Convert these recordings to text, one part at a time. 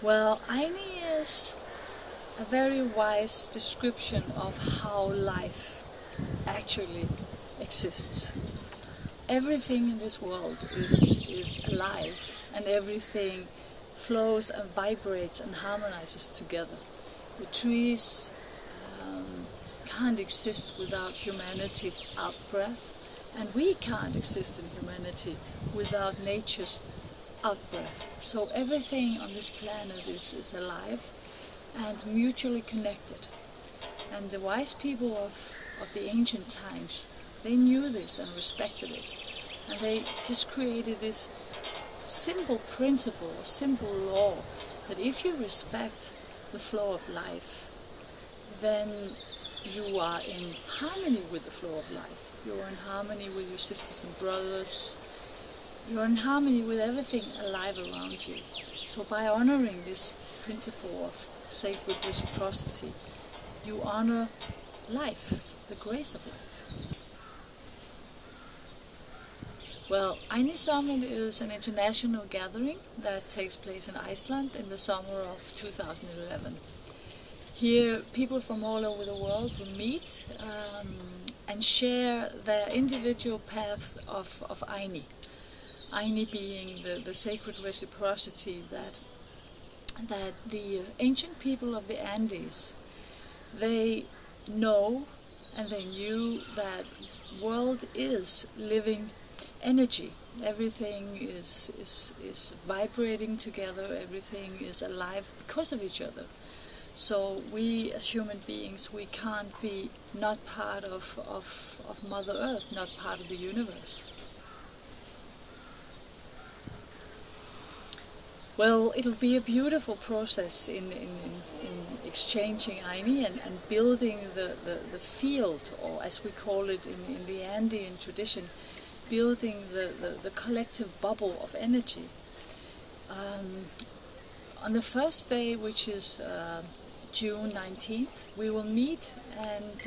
Well, AYNI is a very wise description of how life actually exists. Everything in this world is alive, and everything flows and vibrates and harmonizes together. The trees can't exist without humanity out-breath, and we can't exist in humanity without nature's out-breath. So everything on this planet is alive and mutually connected. And the wise people of the ancient times, they knew this and respected it. And they just created this simple principle, simple law, that if you respect the flow of life, then you are in harmony with the flow of life. You are in harmony with your sisters and brothers. You are in harmony with everything alive around you. So by honoring this principle of sacred reciprocity, you honor life, the grace of life. Well, AYNI Summit is an international gathering that takes place in Iceland in the summer of 2011. Here, people from all over the world will meet and share their individual path of AYNI. AYNI being the sacred reciprocity that the ancient people of the Andes, they know and they knew that world is living energy. Everything is vibrating together, everything is alive because of each other. So we as human beings, we can't be not part of Mother Earth, not part of the universe. Well, it'll be a beautiful process in exchanging AYNI and building the field, or as we call it in the Andean tradition, building the collective bubble of energy. On the first day, which is June 19th, we will meet, and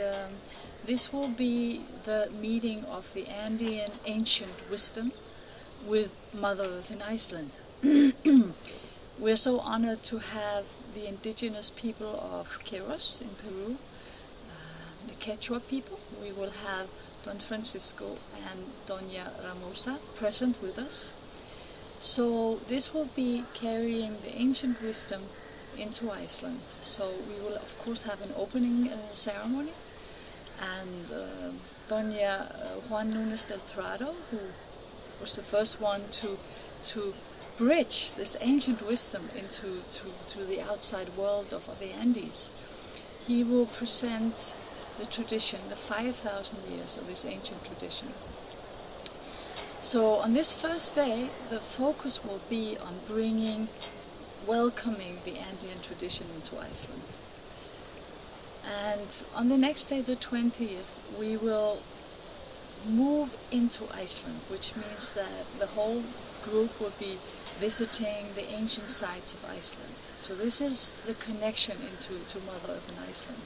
this will be the meeting of the Andean ancient wisdom with Mother Earth in Iceland. We're so honored to have the indigenous people of Queiros in Peru, the Quechua people. We will have Don Francisco and Doña Ramosa present with us. So this will be carrying the ancient wisdom into Iceland. So we will of course have an opening ceremony, and Doña Juan Núñez del Prado, who was the first one to bridge this ancient wisdom into the outside world of the Andes. He will present the tradition, the 5,000 years of this ancient tradition. So on this first day, the focus will be on welcoming the Andean tradition into Iceland. And on the next day, the 20th, we will move into Iceland, which means that the whole group will be visiting the ancient sites of Iceland. So this is the connection to Mother Earth in Iceland.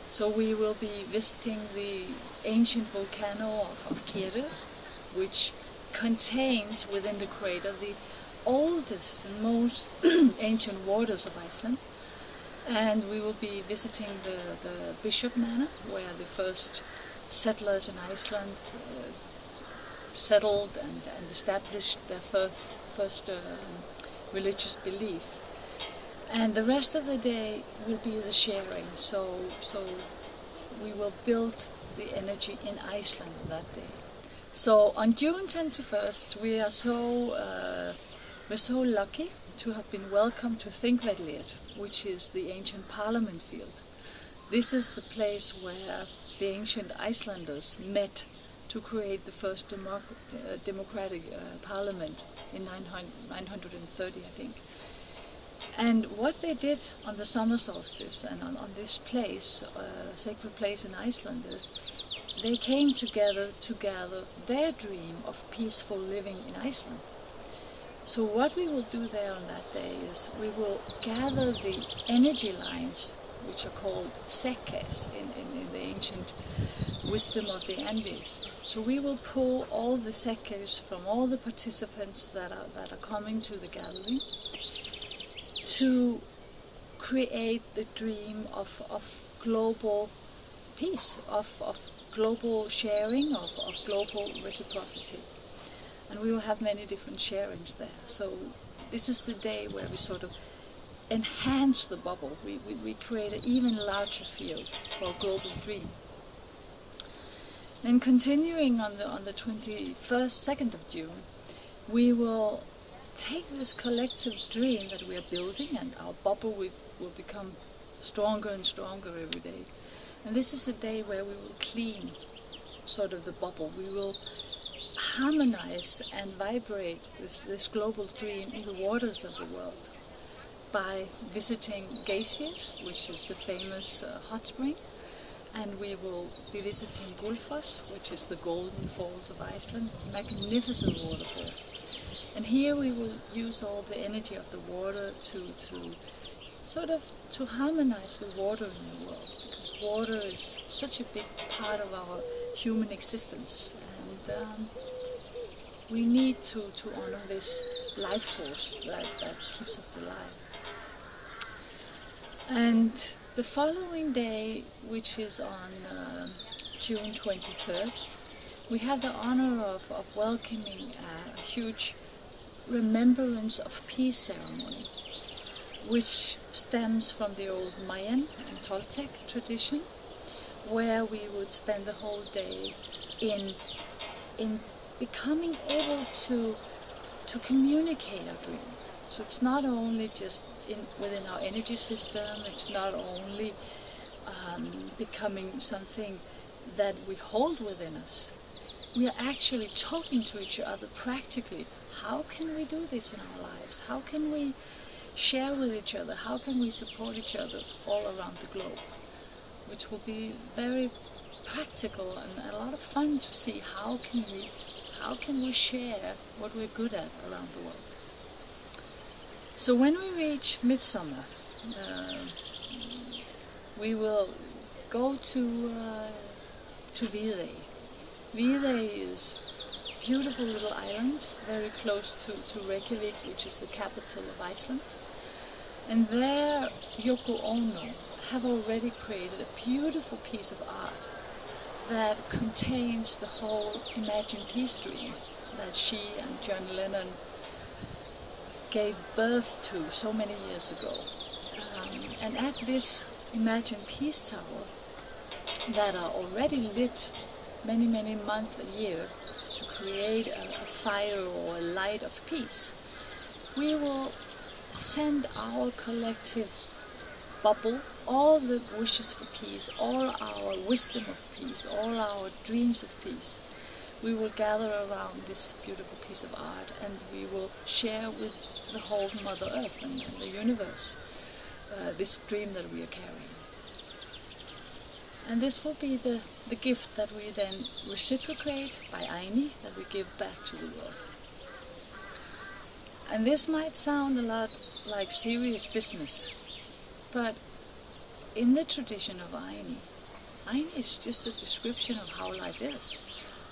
So we will be visiting the ancient volcano of Keri, which contains within the crater the oldest and most ancient waters of Iceland. And we will be visiting the Bishop Manor, where the first settlers in Iceland settled and established their first religious belief. And the rest of the day will be the sharing. So we will build the energy in Iceland on that day. So on June 21st, we're so lucky to have been welcomed to Þingvellir, which is the ancient parliament field. This is the place where the ancient Icelanders met to create the first democratic parliament in 930, I think. And what they did on the summer solstice and on this place, sacred place in Iceland, is they came together to gather their dream of peaceful living in Iceland. So what we will do there on that day is we will gather the energy lines, which are called sekes in the ancient wisdom of the Andes. So we will pull all the sekes from all the participants that are coming to the gathering, to create the dream of global peace, of global sharing, of global reciprocity. And we will have many different sharings there. So this is the day where we sort of enhance the bubble. We create an even larger field for a global dream. Then continuing on the 2nd of June, we will take this collective dream that we are building, and our bubble will become stronger and stronger every day. And this is the day where we will clean sort of the bubble. We will harmonize and vibrate this global dream in the waters of the world by visiting Geysir, which is the famous hot spring, and we will be visiting Gullfoss, which is the golden falls of Iceland, magnificent waterfall. And here we will use all the energy of the water to sort of to harmonize with water in the world, because water is such a big part of our human existence, and we need to honor this life force that keeps us alive. And the following day, which is on June 23rd, we have the honor of welcoming a huge remembrance of peace ceremony, which stems from the old Mayan and Toltec tradition, where we would spend the whole day in becoming able to communicate our dream. So it's not only just within our energy system, it's not only becoming something that we hold within us. We are actually talking to each other practically. How can we do this in our lives? How can we share with each other? How can we support each other all around the globe? Which will be very practical and a lot of fun to see how can we share what we're good at around the world. So when we reach midsummer, we will go to Viðey. Viðey is a beautiful little island, very close to Reykjavik, which is the capital of Iceland. And there, Yoko Ono have already created a beautiful piece of art that contains the whole Imagine Peace dream that she and John Lennon gave birth to so many years ago. And at this Imagine Peace Tower, that are already lit many months a year to create a fire or a light of peace, we will send our collective bubble all the wishes for peace, all our wisdom of peace, all our dreams of peace. We will gather around this beautiful piece of art, and we will share with the whole Mother Earth and the universe this dream that we are carrying. And this will be the gift that we then reciprocate by AYNI, that we give back to the world. And this might sound a lot like serious business, but in the tradition of AYNI, AYNI is just a description of how life is.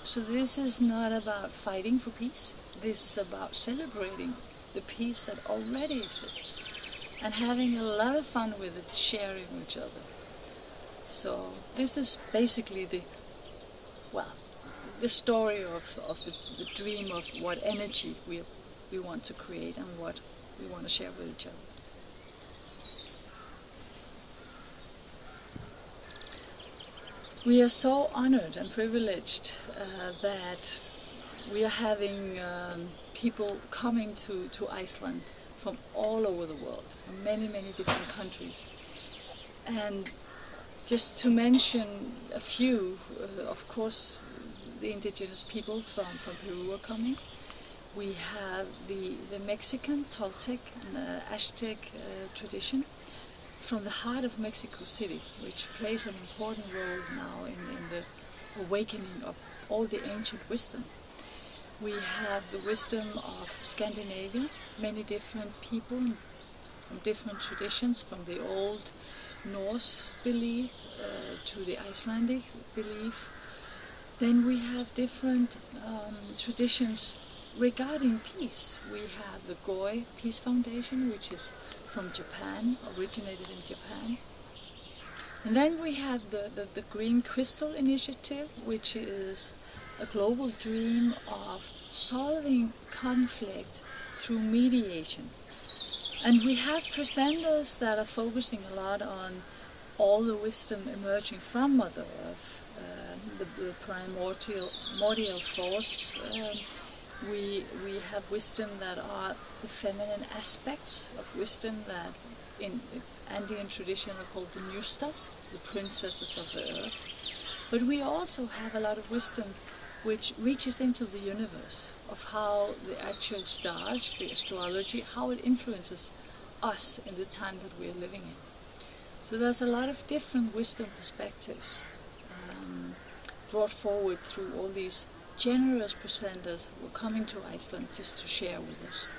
So this is not about fighting for peace, this is about celebrating the peace that already exists and having a lot of fun with it, sharing with each other. So this is basically the story of the dream of what energy we want to create and what we want to share with each other. We are so honored and privileged that we are having people coming to Iceland from all over the world, from many different countries. And just to mention a few, of course, the indigenous people from Peru are coming. We have the Mexican Toltec and Aztec tradition from the heart of Mexico City, which plays an important role now in the awakening of all the ancient wisdom. We have the wisdom of Scandinavia, many different people from different traditions, from the old Norse belief to the Icelandic belief. Then we have different traditions regarding peace, we have the Goi Peace Foundation, which is from Japan, originated in Japan. And then we have the Green Crystal Initiative, which is a global dream of solving conflict through mediation. And we have presenters that are focusing a lot on all the wisdom emerging from Mother Earth, the primordial force. We have wisdom that are the feminine aspects of wisdom that in Andean tradition are called the Nustas, the princesses of the earth. But we also have a lot of wisdom which reaches into the universe, of how the actual stars, the astrology, how it influences us in the time that we are living in. So there's a lot of different wisdom perspectives brought forward through all these generous presenters who are coming to Iceland just to share with us.